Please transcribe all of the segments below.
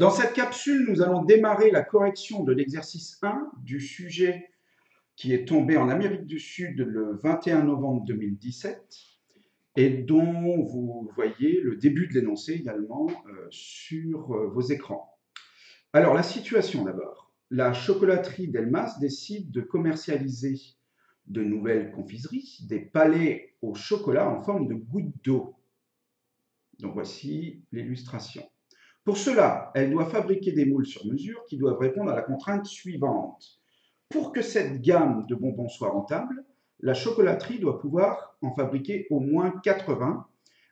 Dans cette capsule, nous allons démarrer la correction de l'exercice 1 du sujet qui est tombé en Amérique du Sud le 21 novembre 2017 et dont vous voyez le début de l'énoncé également sur vos écrans. Alors, la situation d'abord. La chocolaterie Delmas décide de commercialiser de nouvelles confiseries, des palets au chocolat en forme de gouttes d'eau. Donc voici l'illustration. Pour cela, elle doit fabriquer des moules sur mesure qui doivent répondre à la contrainte suivante. Pour que cette gamme de bonbons soit rentable, la chocolaterie doit pouvoir en fabriquer au moins 80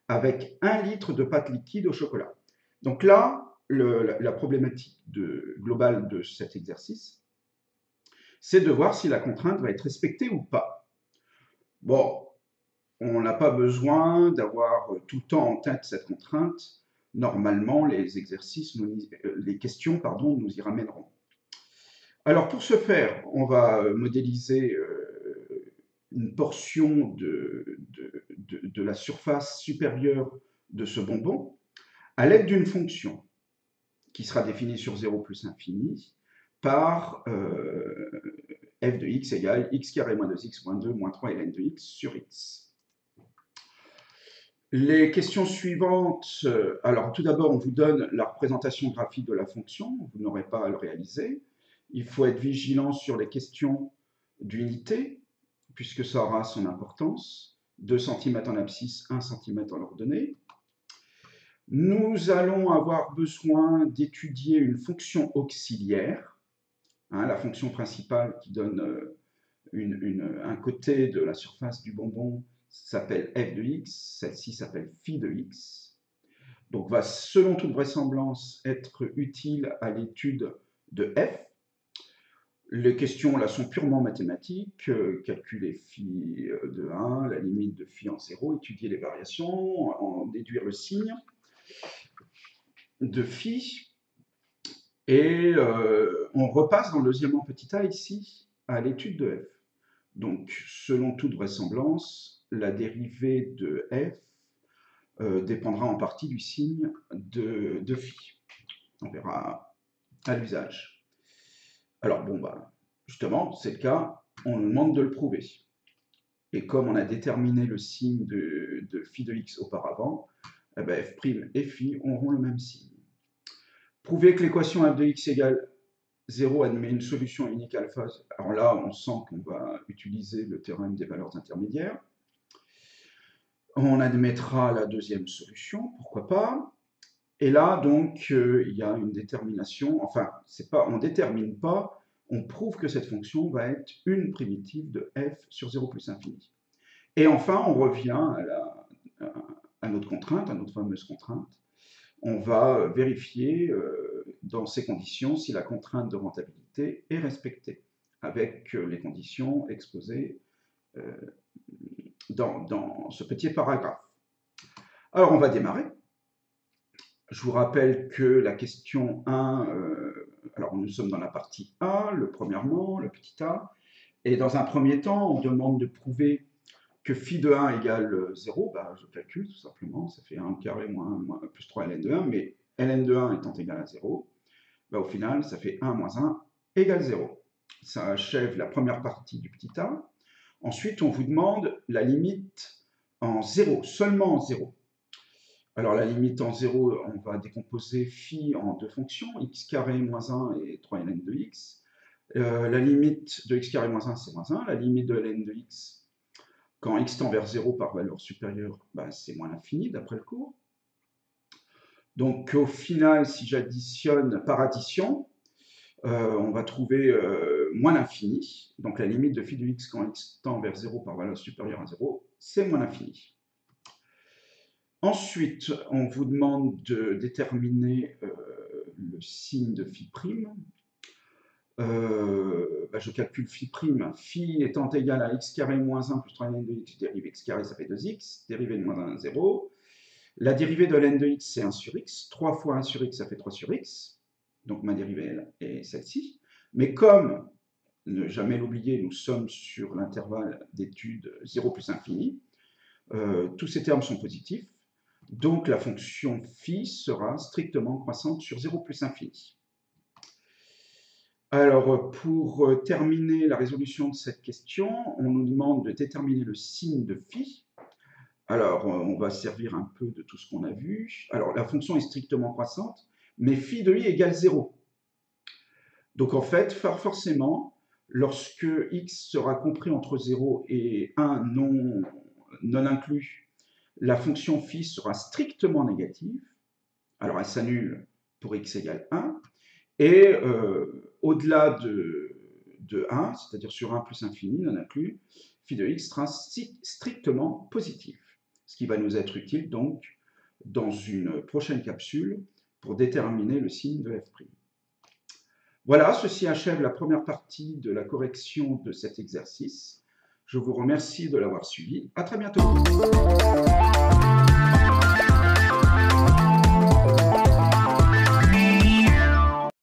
avec 1 litre de pâte liquide au chocolat. Donc là, la problématique globale de cet exercice, c'est de voir si la contrainte va être respectée ou pas. Bon, on n'a pas besoin d'avoir tout le temps en tête cette contrainte. Normalement, les exercices, les questions, nous y ramèneront. Alors pour ce faire, on va modéliser une portion de la surface supérieure de ce bonbon à l'aide d'une fonction qui sera définie sur 0 plus infini par f de x égale x carré moins 2x moins 2 moins 3 ln de x sur x. Les questions suivantes, alors tout d'abord on vous donne la représentation graphique de la fonction, vous n'aurez pas à le réaliser. Il faut être vigilant sur les questions d'unité, puisque ça aura son importance. 2 cm en abscisse, 1 cm en ordonnée. Nous allons avoir besoin d'étudier une fonction auxiliaire, la fonction principale qui donne un côté de la surface du bonbon s'appelle f de x, celle-ci s'appelle phi de x. Donc va selon toute vraisemblance être utile à l'étude de f. Les questions là sont purement mathématiques, calculer phi de 1, la limite de phi en 0, étudier les variations, en déduire le signe de phi, et on repasse dans le deuxième petit a ici à l'étude de f. Donc selon toute vraisemblance, la dérivée de f dépendra en partie du signe de phi. On verra à l'usage. Alors bon, justement, c'est le cas, on nous demande de le prouver. Et comme on a déterminé le signe de phi de x auparavant, f' et phi auront le même signe. Prouver que l'équation f de x égale 0 admet une solution unique alpha. Alors là, on sent qu'on va utiliser le théorème des valeurs intermédiaires. On admettra la deuxième solution, pourquoi pas. Et là, donc, il y a une détermination, enfin, on ne détermine pas, on prouve que cette fonction va être une primitive de f sur 0 plus infini. Et enfin, on revient à notre contrainte, à notre fameuse contrainte. On va vérifier dans ces conditions si la contrainte de rentabilité est respectée, avec les conditions exposées dans ce petit paragraphe. Alors, on va démarrer. Je vous rappelle que la question 1, alors nous sommes dans la partie A, premièrement, le petit a, et dans un premier temps, on demande de prouver que phi de 1 égale 0, je calcule tout simplement, ça fait 1 carré moins plus 3 ln de 1, mais ln de 1 étant égal à 0, au final, ça fait 1 moins 1 égale 0. Ça achève la première partie du petit a. Ensuite, on vous demande la limite en 0, seulement en 0. Alors la limite en 0, on va décomposer phi en deux fonctions, x carré moins 1 et 3 ln de x. La limite de x carré moins 1, c'est moins 1. La limite de ln de x, quand x tend vers 0 par valeur supérieure, c'est moins l'infini d'après le cours. Donc au final, si j'additionne par addition, on va trouver moins l'infini. Donc la limite de phi de x quand x tend vers 0 par valeur supérieure à 0, c'est moins l'infini. Ensuite, on vous demande de déterminer le signe de phi prime. Je calcule phi prime. Phi étant égal à x carré moins 1 plus 3 ln de x, dérive x carré, ça fait 2x. Dérivée de moins 1, 0. La dérivée de ln de x, c'est 1 sur x. 3 fois 1 sur x, ça fait 3 sur x. Donc ma dérivée est celle-ci. Mais comme, ne jamais l'oublier, nous sommes sur l'intervalle d'étude 0 plus infini, tous ces termes sont positifs. Donc la fonction phi sera strictement croissante sur 0 plus infini. Alors, pour terminer la résolution de cette question, on nous demande de déterminer le signe de phi. Alors, on va se servir un peu de tout ce qu'on a vu. Alors, la fonction est strictement croissante, mais phi de i égale 0. Donc, en fait, forcément, lorsque x sera compris entre 0 et 1 non inclus, la fonction phi sera strictement négative. Alors, elle s'annule pour x égale 1. Et au-delà de 1, c'est-à-dire sur 1 plus infini, non inclus, phi de x sera strictement positif. Ce qui va nous être utile donc dans une prochaine capsule pour déterminer le signe de f'. Voilà, ceci achève la première partie de la correction de cet exercice. Je vous remercie de l'avoir suivi. À très bientôt.